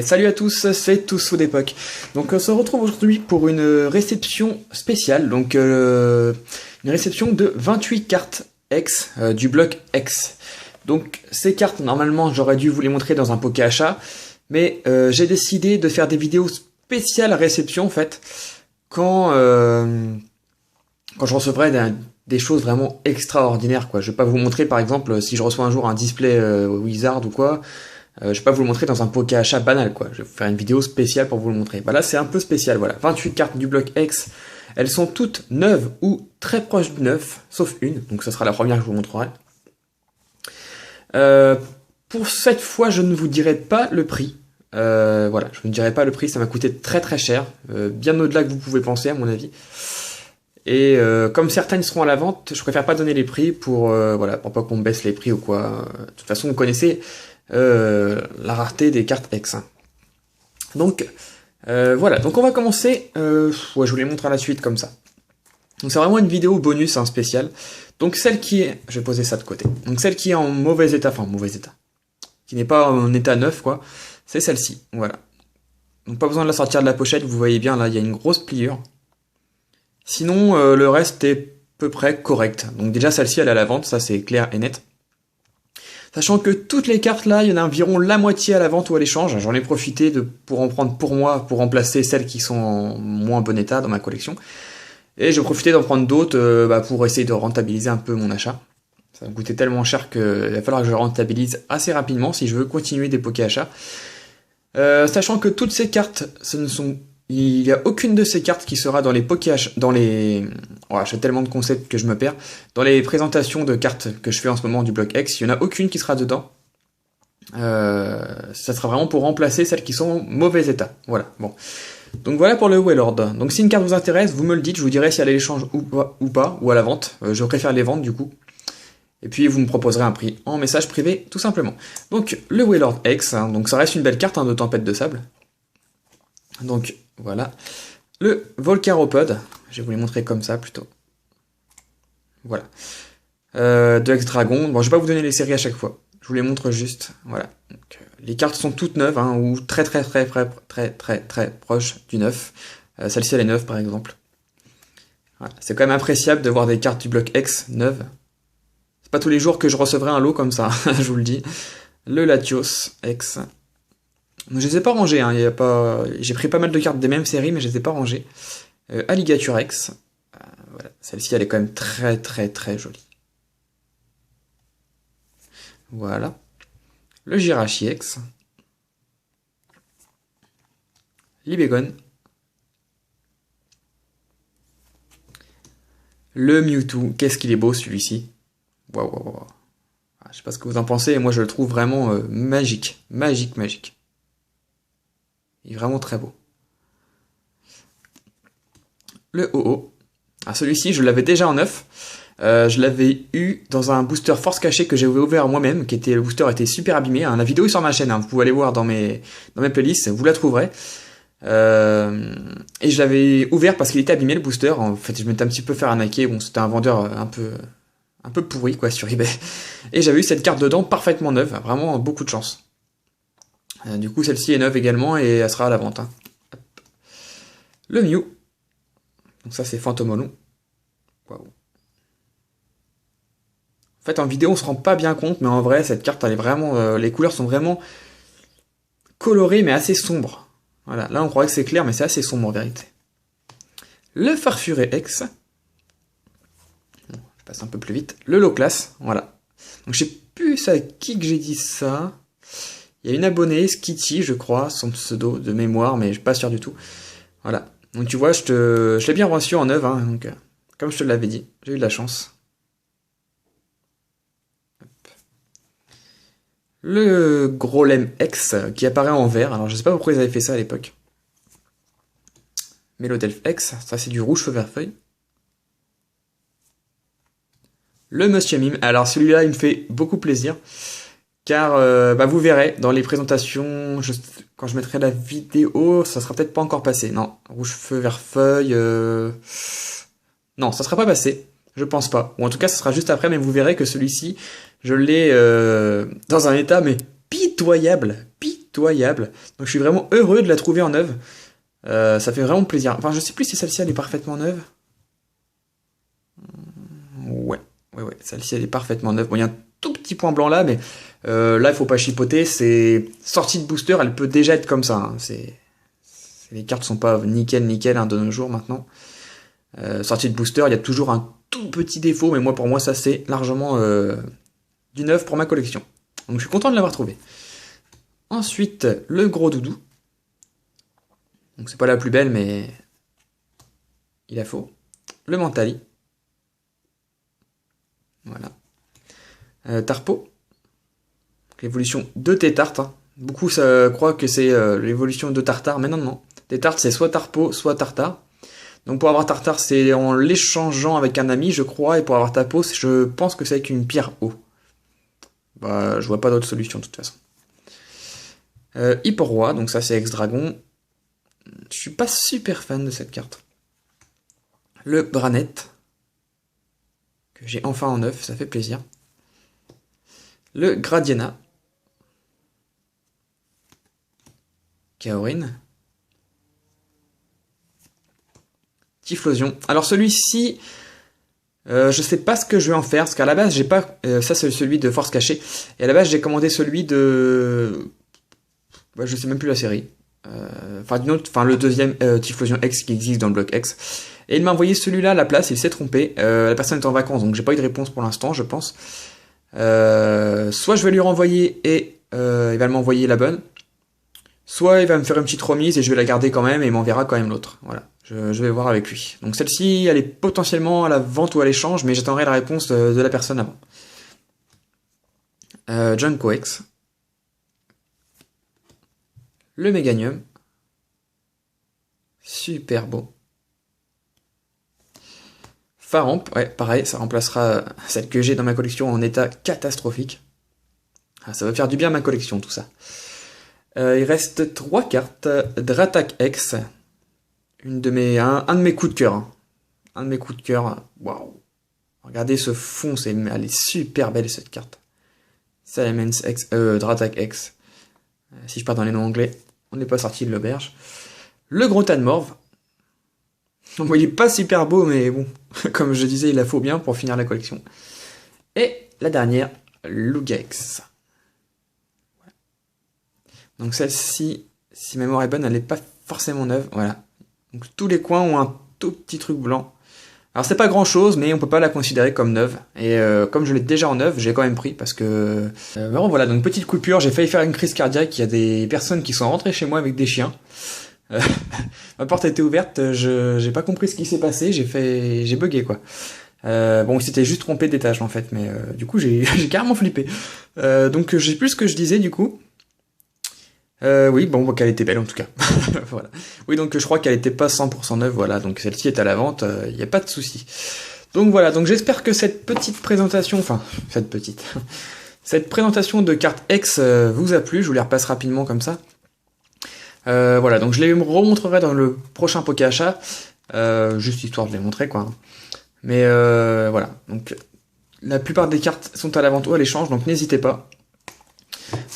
Et salut à tous, c'est Tous d'époque. Donc on se retrouve aujourd'hui pour une réception spéciale, donc une réception de 28 cartes X du bloc X. Donc ces cartes, normalement j'aurais dû vous les montrer dans un poké achat, mais j'ai décidé de faire des vidéos spéciales réception en fait, quand je recevrai des choses vraiment extraordinaires quoi. Je vais pas vous montrer par exemple si je reçois un jour un display Wizard ou quoi. Je vais pas vous le montrer dans un poké achat banal quoi. Je vais vous faire une vidéo spéciale pour vous le montrer. Bah là c'est un peu spécial voilà. 28 cartes du bloc X. Elles sont toutes neuves ou très proches du neuf, sauf une. Donc ce sera la première que je vous montrerai. Pour cette fois je ne vous dirai pas le prix. Voilà, je ne dirai pas le prix. Ça m'a coûté très très cher. Bien au-delà que vous pouvez penser à mon avis. Et comme certaines seront à la vente, je préfère pas donner les prix pour voilà, pour pas qu'on baisse les prix ou quoi. De toute façon vous connaissez la rareté des cartes X. Donc voilà, donc on va commencer. Ouais, je vous les montre à la suite comme ça. Donc c'est vraiment une vidéo bonus, hein, spéciale. Donc celle qui est, je vais poser ça de côté. Donc celle qui est en mauvais état, enfin mauvais état, qui n'est pas en état neuf quoi, c'est celle-ci. Voilà. Donc pas besoin de la sortir de la pochette. Vous voyez bien là, il y a une grosse pliure. Sinon le reste est à peu près correct. Donc déjà celle-ci elle est à la vente, ça c'est clair et net. Sachant que toutes les cartes là, il y en a environ la moitié à la vente ou à l'échange. J'en ai profité pour en prendre pour moi, pour remplacer celles qui sont en moins bon état dans ma collection. Et j'ai profité d'en prendre d'autres pour essayer de rentabiliser un peu mon achat. Ça va me coûter tellement cher qu'il va falloir que je rentabilise assez rapidement si je veux continuer des poké achats. Sachant que toutes ces cartes, il n'y a aucune de ces cartes qui sera dans les poké achats, j'ai tellement de concepts que je me perds. Dans les présentations de cartes que je fais en ce moment du bloc X, il n'y en a aucune qui sera dedans. Ça sera vraiment pour remplacer celles qui sont en mauvais état. Voilà, bon. Donc voilà pour le Wailord. Donc si une carte vous intéresse, vous me le dites, je vous dirai si elle est à l'échange ou pas, ou à la vente. Je préfère les vendre du coup. Et puis vous me proposerez un prix en message privé, tout simplement. Donc le Wailord X, hein, donc ça reste une belle carte de tempête de sable. Donc voilà. Le Volcaropod, je vais vous les montrer comme ça plutôt. Voilà. De X-Dragon. Bon, je vais pas vous donner les séries à chaque fois. Je vous les montre juste. Voilà. Donc, les cartes sont toutes neuves, hein, ou très proches du neuf. Celle-ci elle est neuve par exemple. Voilà. C'est quand même appréciable de voir des cartes du bloc X neuves. C'est pas tous les jours que je recevrai un lot comme ça, je vous le dis. Le Latios X. Donc, je les ai pas rangés, hein, j'ai pris pas mal de cartes des mêmes séries, mais je les ai pas rangées. Alligator X. Voilà. Celle-ci elle est quand même très jolie. Voilà. Le Jirachi X. Libégon. Le Mewtwo. Qu'est-ce qu'il est beau celui-ci. Waouh. Je sais pas ce que vous en pensez, moi je le trouve vraiment magique. Magique. Il est vraiment très beau. Le OO. Ah, celui-ci, je l'avais déjà en neuf. Je l'avais eu dans un booster force cachée que j'ai ouvert moi-même, le booster était super abîmé. Hein. La vidéo est sur ma chaîne, hein. Vous pouvez aller voir dans mes playlists, vous la trouverez. Et je l'avais ouvert parce qu'il était abîmé le booster. En fait, je m'étais un petit peu fait arnaquer. Bon, c'était un vendeur un peu pourri quoi sur eBay. Et j'avais eu cette carte dedans parfaitement neuve, vraiment beaucoup de chance. Du coup, celle-ci est neuve également et elle sera à la vente. Hein. Le Mew. Donc ça, c'est Phantomolon. Waouh. En fait, en vidéo, on se rend pas bien compte, mais en vrai, cette carte, elle est vraiment, les couleurs sont vraiment colorées, mais assez sombres. Voilà, là, on croirait que c'est clair, mais c'est assez sombre en vérité. Le Farfuré X. Bon, je passe un peu plus vite. Le Low-Class, voilà. Donc, je sais plus à qui que j'ai dit ça. Il y a une abonnée, Skitty, je crois, son pseudo de mémoire, mais je suis pas sûr du tout. Voilà. Donc tu vois, je l'ai bien reçu en neuf, hein, donc comme je te l'avais dit, j'ai eu de la chance. Hop. Le Grolem X qui apparaît en vert, alors je sais pas pourquoi ils avaient fait ça à l'époque. Mélodelph X, ça c'est du rouge feu vert feuille. Le Monsieur Mime, alors celui-là il me fait beaucoup plaisir. Car vous verrez dans les présentations, quand je mettrai la vidéo, ça sera peut-être pas encore passé. Non, rouge feu vert feuille. Non, ça sera pas passé. Je pense pas. Ou en tout cas, ce sera juste après, mais vous verrez que celui-ci, je l'ai dans un état mais pitoyable. pitoyable. Donc je suis vraiment heureux de la trouver en neuve. Ça fait vraiment plaisir. Enfin, je sais plus si celle-ci elle est parfaitement neuve. Ouais, celle-ci elle est parfaitement neuve. Bon, il y a un tout petit point blanc là, mais là il faut pas chipoter. C'est sortie de booster, elle peut déjà être comme ça. Hein. Les cartes sont pas nickel hein, de nos jours maintenant. Sortie de booster, il y a toujours un tout petit défaut, mais pour moi ça c'est largement du neuf pour ma collection. Donc je suis content de l'avoir trouvé. Ensuite, le gros doudou. Donc c'est pas la plus belle, mais il a faut. Le Mentali. Voilà. Tarpo. L'évolution de Tétart. Hein. Beaucoup croient que c'est l'évolution de Tartare, mais non. Tétart c'est soit Tarpo, soit Tartare. Donc pour avoir Tartare, c'est en l'échangeant avec un ami, je crois, et pour avoir Tapo, je pense que c'est avec une pierre eau. Bah, je vois pas d'autre solution de toute façon. Hipporoi, donc ça c'est ex-dragon. Je suis pas super fan de cette carte. Le Branette, que j'ai enfin en neuf, ça fait plaisir. Le Gradiena. Kaorin. Typhlosion. Alors celui-ci, je sais pas ce que je vais en faire, parce qu'à la base j'ai pas... ça c'est celui de Force Cachée, et à la base j'ai commandé celui de... je sais même plus la série. Le deuxième Typhlosion X qui existe dans le bloc X. Et il m'a envoyé celui-là à la place, il s'est trompé. La personne est en vacances, donc j'ai pas eu de réponse pour l'instant, je pense. Soit je vais lui renvoyer et il va m'envoyer la bonne, soit il va me faire une petite remise et je vais la garder quand même et il m'enverra quand même l'autre. Voilà, je vais voir avec lui. Donc celle-ci, elle est potentiellement à la vente ou à l'échange, mais j'attendrai la réponse de la personne avant. Junko X. Le Méganium. Super beau. Faramp, ouais, pareil, ça remplacera celle que j'ai dans ma collection en état catastrophique. Ah, ça va faire du bien à ma collection, tout ça. Il reste 3 cartes. Dratak X. Un de mes coups de cœur. Hein. Un de mes coups de cœur. Waouh. Regardez ce fond, elle est super belle cette carte. Salamence X, Dratak X. Si je pars dans les noms anglais, on n'est pas sorti de l'auberge. Le gros tas de morve. Bon, il est pas super beau, mais bon, comme je disais, il la faut bien pour finir la collection. Et la dernière, Lugax. Voilà. Donc celle-ci, si ma mémoire est bonne, elle n'est pas forcément neuve. Voilà. Donc tous les coins ont un tout petit truc blanc. Alors c'est pas grand chose, mais on peut pas la considérer comme neuve. Et comme je l'ai déjà en neuve, j'ai quand même pris parce que... bon, voilà, donc petite coupure, j'ai failli faire une crise cardiaque. Il y a des personnes qui sont rentrées chez moi avec des chiens. Ma porte était ouverte, j'ai pas compris ce qui s'est passé, j'ai bugué quoi. Bon, il s'était juste trompé d'étage en fait, mais du coup j'ai carrément flippé. Donc j'ai plus ce que je disais du coup. Oui, bon, qu'elle était belle en tout cas. Voilà. Oui, donc je crois qu'elle était pas 100% neuve, voilà, donc celle-ci est à la vente, il n'y a pas de souci. Donc voilà, donc j'espère que cette petite présentation, cette présentation de carte X vous a plu, je vous les repasse rapidement comme ça. Voilà, donc je les remontrerai dans le prochain Poké Achat, juste histoire de les montrer quoi. Mais voilà, donc la plupart des cartes sont à la vente ou à l'échange, donc n'hésitez pas.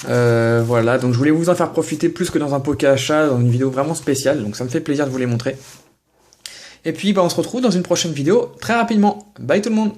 Voilà, donc je voulais vous en faire profiter plus que dans un Poké Achat, dans une vidéo vraiment spéciale, donc ça me fait plaisir de vous les montrer. Et puis on se retrouve dans une prochaine vidéo très rapidement. Bye tout le monde!